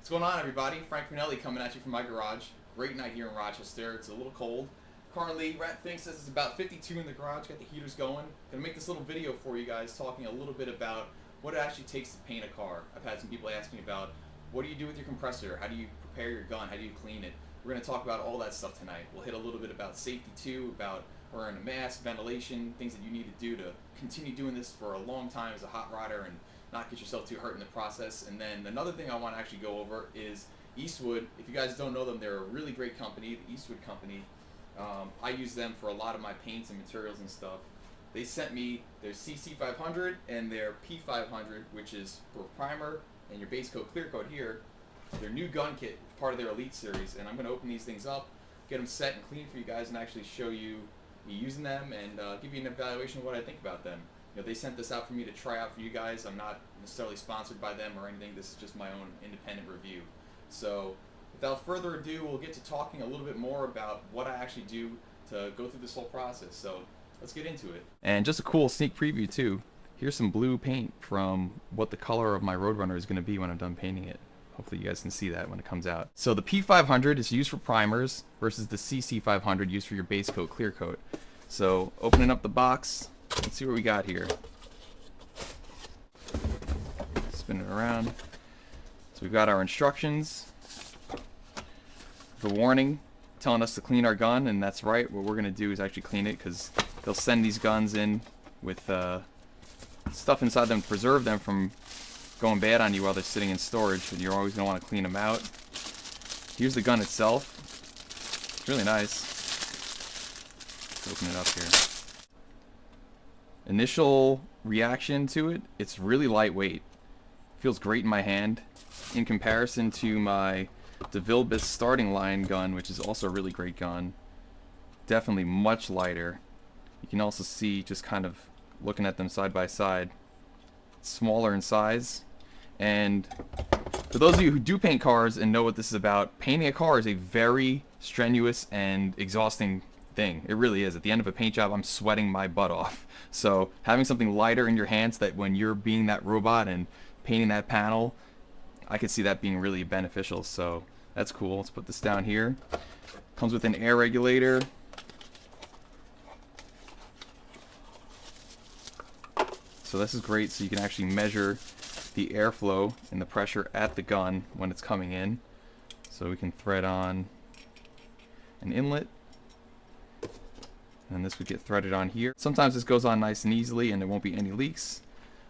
What's going on, everybody? Frank Pinelli coming at you from my garage. Great night here in Rochester. It's a little cold. Currently, Rat thinks this is about 52 in the garage. Got the heaters going. Gonna make this little video for you guys talking a little bit about what it actually takes to paint a car. I've had some people ask me about what do you do with your compressor? How do you prepare your gun? How do you clean it? We're gonna talk about all that stuff tonight. We'll hit a little bit about safety too, about wearing a mask, ventilation, things that you need to do to continue doing this for a long time as a hot rodder and not get yourself too hurt in the process. And then another thing I want to actually go over is Eastwood. If you guys don't know them, they're a really great company, the Eastwood company. I use them for a lot of my paints and materials and stuff. They sent me their CC500 and their P500, which is for primer and your base coat, clear coat here. Their new gun kit, part of their Elite series, and I'm going to open these things up, get them set and clean for you guys, and actually show you me using them and give you an evaluation of what I think about them. You know, they sent this out for me to try out for you guys. I'm not necessarily sponsored by them or anything. This is just my own independent review. So without further ado, we'll get to talking a little bit more about what I actually do to go through this whole process. So let's get into it. And just a cool sneak preview too. Here's some blue paint from what the color of my Roadrunner is going to be when I'm done painting it. Hopefully you guys can see that when it comes out. So the P500 is used for primers versus the CC500 used for your base coat, clear coat. So opening up the box, let's see what we got here. Spin it around. So we've got our instructions, the warning telling us to clean our gun, and that's right. What we're going to do is actually clean it because they'll send these guns in with stuff inside them to preserve them from going bad on you while they're sitting in storage, and you're always going to want to clean them out. Here's the gun itself. It's really nice. Let's open it up here. Initial reaction to it, it's really lightweight. Feels great in my hand. In comparison to my DeVilbiss starting line gun, which is also a really great gun, definitely much lighter. You can also see, just kind of looking at them side by side, smaller in size. And for those of you who do paint cars and know what this is about, painting a car is a very strenuous and exhausting thing. It really is. At the end of a paint job, I'm sweating my butt off. So having something lighter in your hands that when you're being that robot and painting that panel, I could see that being really beneficial. So that's cool. Let's put this down here. Comes with an air regulator. So this is great, so you can actually measure the airflow and the pressure at the gun when it's coming in. So we can thread on an inlet, and this would get threaded on here. Sometimes this goes on nice and easily and there won't be any leaks.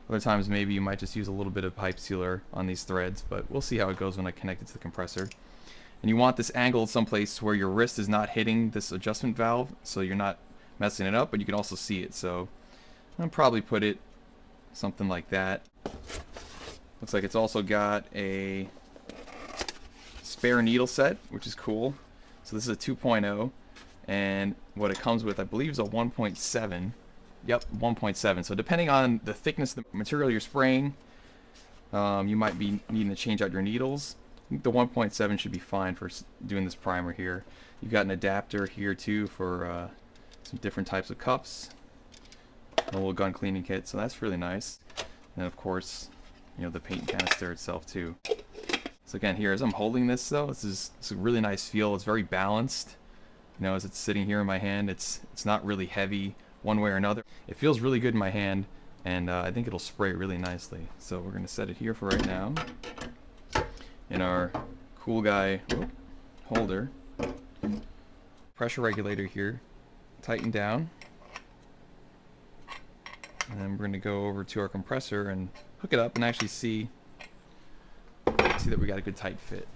Other times maybe you might just use a little bit of pipe sealer on these threads, but we'll see how it goes when I connect it to the compressor. And you want this angled someplace where your wrist is not hitting this adjustment valve, so you're not messing it up, but you can also see it. So I'll probably put it something like that. Looks like it's also got a spare needle set, which is cool. So this is a 2.0, and what it comes with, I believe, is a 1.7. Yep, 1.7. So depending on the thickness of the material you're spraying, you might be needing to change out your needles. I think the 1.7 should be fine for doing this primer here. You've got an adapter here too for some different types of cups. A little gun cleaning kit, so that's really nice. And of course, you know, the paint canister itself too. So again, here as I'm holding this though, it's a really nice feel. It's very balanced. You know, as it's sitting here in my hand, it's not really heavy one way or another. It feels really good in my hand, and I think it'll spray really nicely. So we're going to set it here for right now in our cool guy holder. Pressure regulator here, tighten down. And then we're going to go over to our compressor and hook it up and actually see that we got a good tight fit.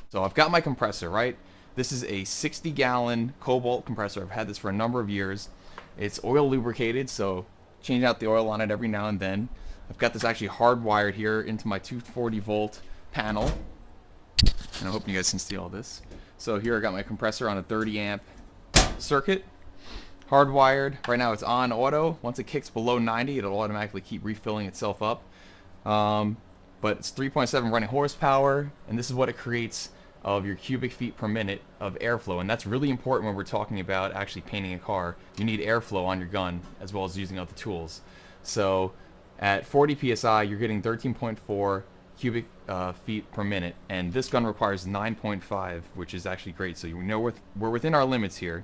So I've got my compressor, right? This is a 60-gallon Cobalt compressor. I've had this for a number of years. It's oil lubricated, so change out the oil on it every now and then. I've got this actually hardwired here into my 240-volt panel. And I'm hoping you guys can see all this. So here I got my compressor on a 30-amp circuit. Hardwired. Right now it's on auto. Once it kicks below 90, it'll automatically keep refilling itself up. But it's 3.7 running horsepower, and this is what it creates of your cubic feet per minute of airflow. And that's really important when we're talking about actually painting a car. You need airflow on your gun as well as using other tools. So at 40 psi, you're getting 13.4 cubic feet per minute, and this gun requires 9.5, which is actually great. So you know we're within our limits here.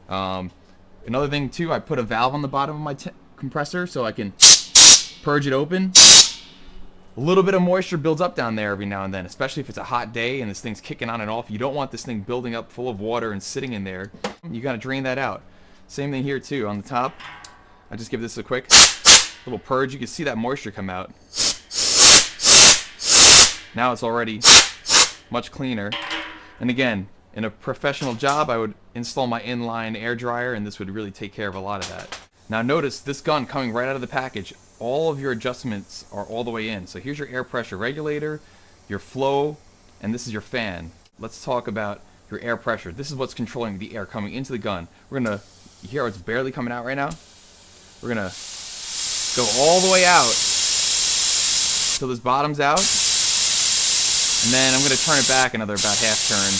Another thing too, I put a valve on the bottom of my compressor so I can purge it open. A little bit of moisture builds up down there every now and then, especially if it's a hot day and this thing's kicking on and off. You don't want this thing building up full of water and sitting in there. You gotta drain that out. Same thing here too, on the top. I just give this a quick little purge. You can see that moisture come out. Now it's already much cleaner. And again, in a professional job, I would install my inline air dryer, and this would really take care of a lot of that. Now notice this gun coming right out of the package, all of your adjustments are all the way in. So here's your air pressure regulator, your flow, and this is your fan. Let's talk about your air pressure. This is what's controlling the air coming into the gun. We're gonna, you hear how it's barely coming out right now? We're gonna go all the way out till this bottom's out, and then I'm gonna turn it back another about half turn.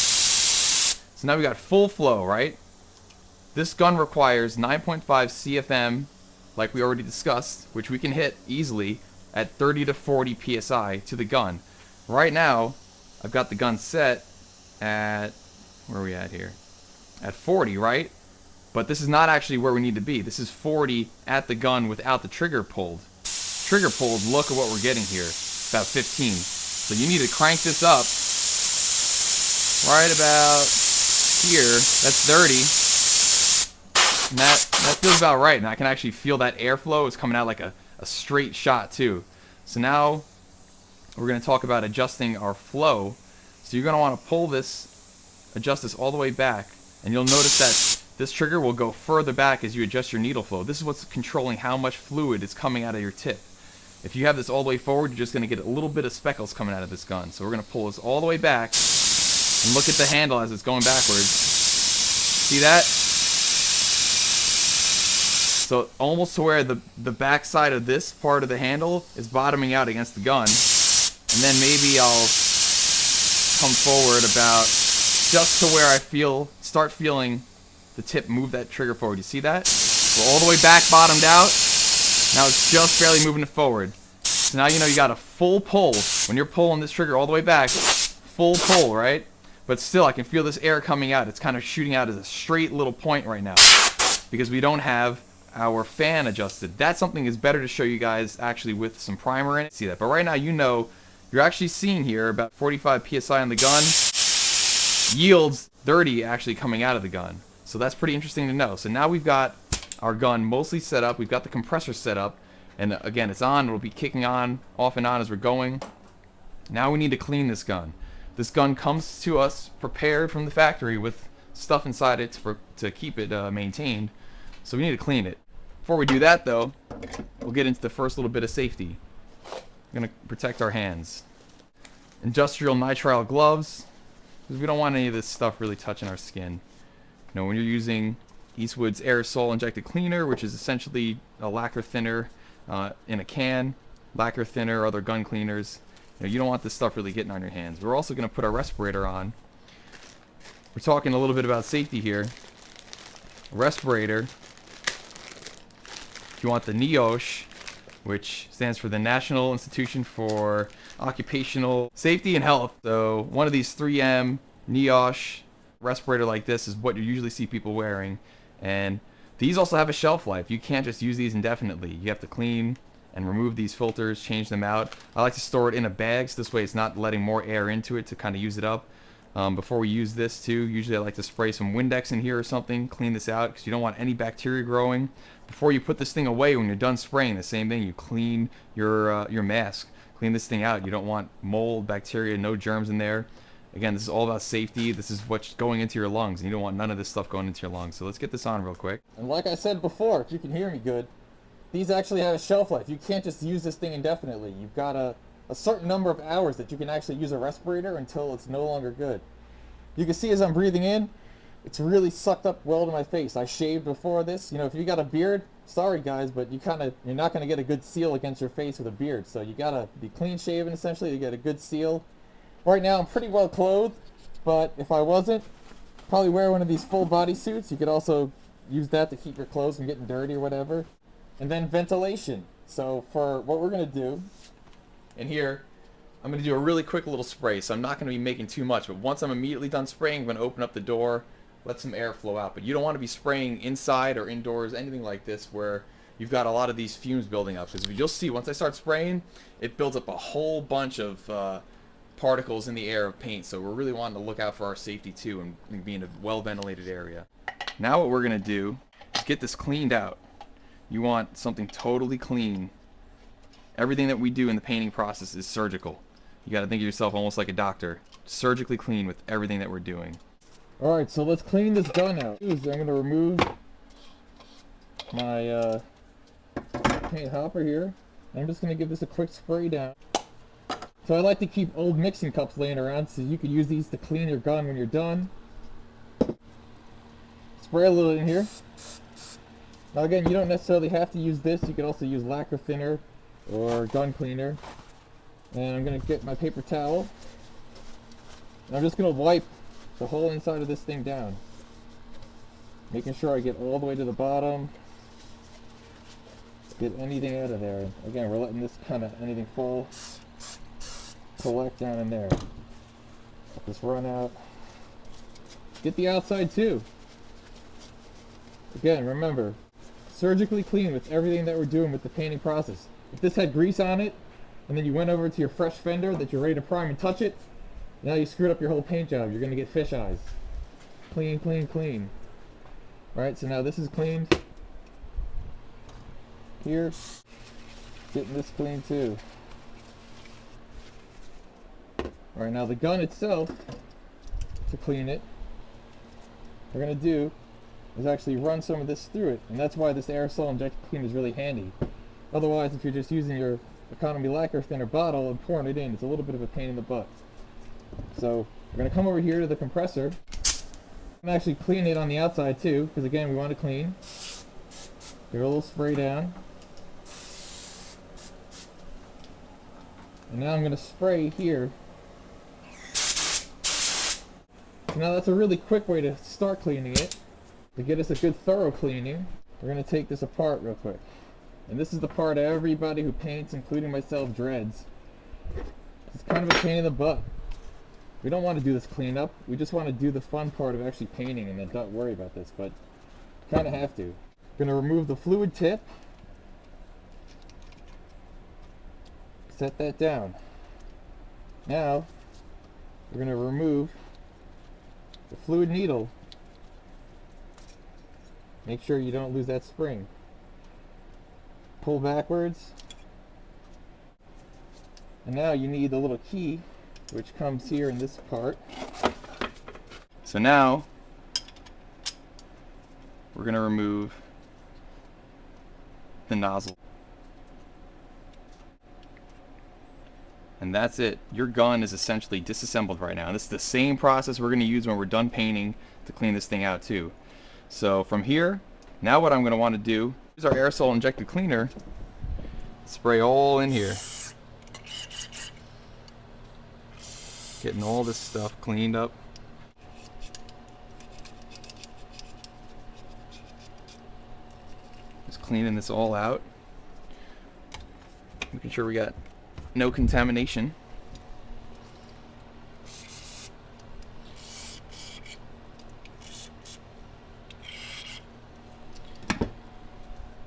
So now we got full flow, right? This gun requires 9.5 CFM, like we already discussed, which we can hit easily at 30 to 40 PSI to the gun. Right now, I've got the gun set at, where are we at here? At 40, right? But this is not actually where we need to be. This is 40 at the gun without the trigger pulled. Trigger pulled, look at what we're getting here, about 15. So you need to crank this up right about here. That's 30. And that feels about right, and I can actually feel that airflow is coming out like a straight shot too. So now we're going to talk about adjusting our flow. So you're going to want to pull this, adjust this all the way back, and you'll notice that this trigger will go further back as you adjust your needle flow. This is what's controlling how much fluid is coming out of your tip. If you have this all the way forward, you're just going to get a little bit of speckles coming out of this gun. So we're going to pull this all the way back and look at the handle as it's going backwards. See that? So almost to where the back side of this part of the handle is bottoming out against the gun. And then maybe I'll come forward about just to where I start feeling the tip move that trigger forward. You see that? We're all the way back, bottomed out. Now it's just barely moving it forward. So now you know you got a full pull. When you're pulling this trigger all the way back, full pull, right? But still, I can feel this air coming out. It's kind of shooting out as a straight little point right now because we don't have our fan adjusted. That's something that's better to show you guys actually with some primer in it. See that? But right now, you know, you're actually seeing here about 45 PSI on the gun. Yields 30 actually coming out of the gun. So that's pretty interesting to know. So now we've got our gun mostly set up. We've got the compressor set up. And again, it's on. It'll be kicking on, off and on as we're going. Now we need to clean this gun. This gun comes to us prepared from the factory with stuff inside it to keep it maintained. So we need to clean it. Before we do that though, we'll get into the first little bit of safety. We're going to protect our hands. Industrial nitrile gloves, because we don't want any of this stuff really touching our skin. You know, when you're using Eastwood's aerosol injected cleaner, which is essentially a lacquer thinner in a can, lacquer thinner, other gun cleaners, you don't want this stuff really getting on your hands. We're also going to put our respirator on. We're talking a little bit about safety here. Respirator, you want the NIOSH, which stands for the National Institution for Occupational Safety and Health. So one of these 3M NIOSH respirator like this is what you usually see people wearing. And these also have a shelf life. You can't just use these indefinitely. You have to clean and remove these filters, change them out. I like to store it in a bag, so this way it's not letting more air into it to kind of use it up. Before we use this too, usually I like to spray some Windex in here or something, clean this out, because you don't want any bacteria growing. Before you put this thing away, when you're done spraying, the same thing, you clean your mask. Clean this thing out. You don't want mold, bacteria, no germs in there. Again, this is all about safety. This is what's going into your lungs, and you don't want none of this stuff going into your lungs. So let's get this on real quick. And like I said before, if you can hear me good, these actually have a shelf life. You can't just use this thing indefinitely. You've got a certain number of hours that you can actually use a respirator until it's no longer good. You can see as I'm breathing in, it's really sucked up well to my face. I shaved before this. You know, if you got a beard, sorry guys, but you're not going to get a good seal against your face with a beard. So you got to be clean shaven essentially to get a good seal. Right now I'm pretty well clothed, but if I wasn't, probably wear one of these full body suits. You could also use that to keep your clothes from getting dirty or whatever. And then ventilation. So for what we're going to do, And here, I'm going to do a really quick little spray, so I'm not going to be making too much, but once I'm immediately done spraying, I'm going to open up the door, let some air flow out. But you don't want to be spraying inside or indoors, anything like this, where you've got a lot of these fumes building up. Because you'll see, once I start spraying, it builds up a whole bunch of particles in the air of paint. So we're really wanting to look out for our safety too, and be in a well-ventilated area. Now what we're going to do is get this cleaned out. You want something totally clean. Everything that we do in the painting process is surgical. You got to think of yourself almost like a doctor. Surgically clean with everything that we're doing. Alright, so let's clean this gun out. I'm going to remove my paint hopper here. I'm just going to give this a quick spray down. So I like to keep old mixing cups laying around so you could use these to clean your gun when you're done. Spray a little in here. Now again, you don't necessarily have to use this. You could also use lacquer thinner or gun cleaner. And I'm going to get my paper towel. And I'm just going to wipe the whole inside of this thing down. Making sure I get all the way to the bottom. Get anything out of there. Again, we're letting this kind of anything fall, collect down in there. Let this run out. Get the outside too. Again, remember, surgically clean with everything that we're doing with the painting process. If this had grease on it, and then you went over to your fresh fender that you're ready to prime and touch it, now you screwed up your whole paint job. You're going to get fish eyes. Clean, clean, clean. Alright, so now this is cleaned. Here, getting this clean too. Alright, now the gun itself, to clean it, what we're going to do is actually run some of this through it. And that's why this aerosol injected cleaner is really handy. Otherwise, if you're just using your economy lacquer thinner bottle and pouring it in, it's a little bit of a pain in the butt. So we're going to come over here to the compressor and actually clean it on the outside too, because again, we want to clean. Give it a little spray down. And now I'm going to spray here. So now that's a really quick way to start cleaning it. To get us a good thorough cleaning, we're going to take this apart real quick. And this is the part everybody who paints, including myself, dreads. It's kind of a pain in the butt. We don't want to do this cleanup. We just want to do the fun part of actually painting and then not worry about this, but kind of have to. We're going to remove the fluid tip. Set that down. Now, we're going to remove the fluid needle. Make sure you don't lose that spring. Pull backwards. And now you need the little key, which comes here in this part. So now, we're going to remove the nozzle. And that's it. Your gun is essentially disassembled right now. And this is the same process we're going to use when we're done painting to clean this thing out too. So from here, now what I'm going to want to do is our aerosol injected cleaner. Spray all in here. Getting all this stuff cleaned up. Just cleaning this all out. Making sure we got no contamination.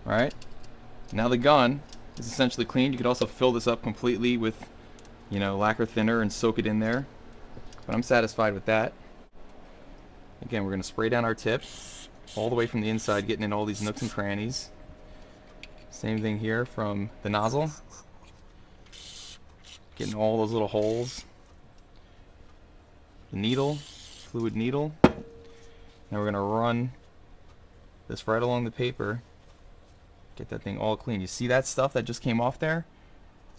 Alright, now the gun is essentially clean. You could also fill this up completely with, you know, lacquer thinner and soak it in there. But I'm satisfied with that. Again, we're going to spray down our tip all the way from the inside, getting in all these nooks and crannies. Same thing here from the nozzle. Getting all those little holes. The needle, fluid needle. Now we're going to run this right along the paper. Get that thing all clean. You see that stuff that just came off there?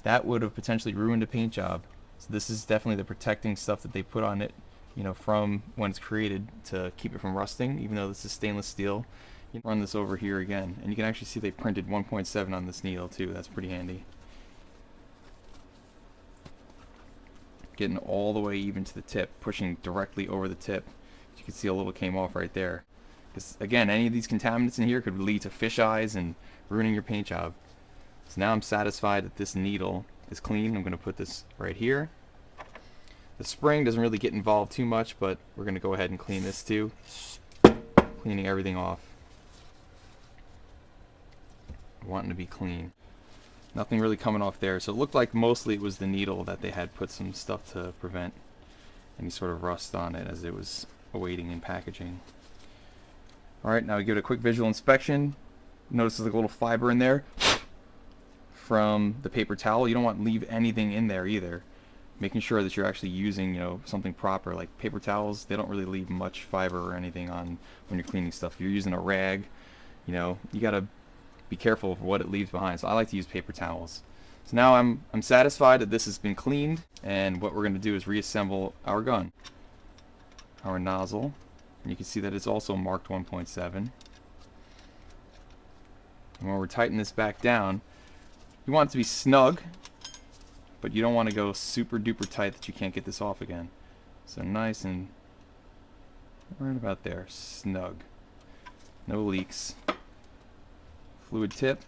That would have potentially ruined a paint job. So this is definitely the protecting stuff that they put on it, you know, from when it's created to keep it from rusting, even though this is stainless steel. You can run this over here again, and you can actually see they printed 1.7 on this needle too. That's pretty handy. Getting all the way even to the tip, pushing directly over the tip. You can see a little came off right there. Because again, any of these contaminants in here could lead to fish eyes and ruining your paint job. So now I'm satisfied that this needle is clean. I'm going to put this right here. The spring doesn't really get involved too much, but we're going to go ahead and clean this too. Cleaning everything off. Wanting to be clean. Nothing really coming off there. So it looked like mostly it was the needle that they had put some stuff to prevent any sort of rust on it as it was awaiting in packaging. Alright, now we give it a quick visual inspection. Notice there's like a little fiber in there from the paper towel. You don't want to leave anything in there either. Making sure that you're actually using, you know, something proper. Like paper towels, they don't really leave much fiber or anything on when you're cleaning stuff. If you're using a rag, you know, you gotta be careful of what it leaves behind. So I like to use paper towels. So now I'm satisfied that this has been cleaned, and what we're going to do is reassemble our gun. Our nozzle, and you can see that it's also marked 1.7. And when we're tightening this back down, you want it to be snug, but you don't want to go super duper tight that you can't get this off again. So nice and right about there, snug. No leaks. Fluid tip.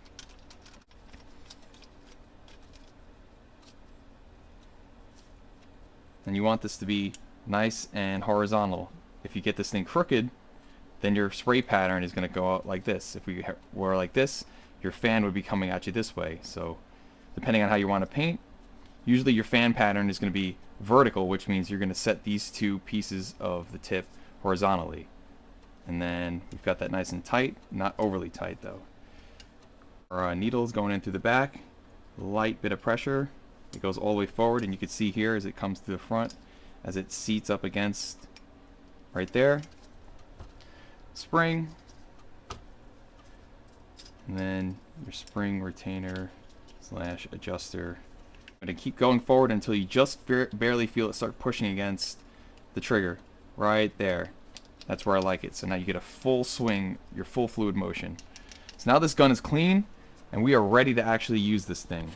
And you want this to be nice and horizontal. If you get this thing crooked, then your spray pattern is going to go out like this. If we were like this, your fan would be coming at you this way. So depending on how you want to paint, usually your fan pattern is going to be vertical, which means you're going to set these two pieces of the tip horizontally. And then we've got that nice and tight, not overly tight though. Our needle's going in through the back, light bit of pressure. It goes all the way forward, and you can see here as it comes to the front, as it seats up against right there. Spring, and then your spring retainer slash adjuster. I'm going to keep going forward until you just barely feel it start pushing against the trigger right there. That's where I like it. So now you get a full swing, your full fluid motion. So now this gun is clean, and we are ready to actually use this thing.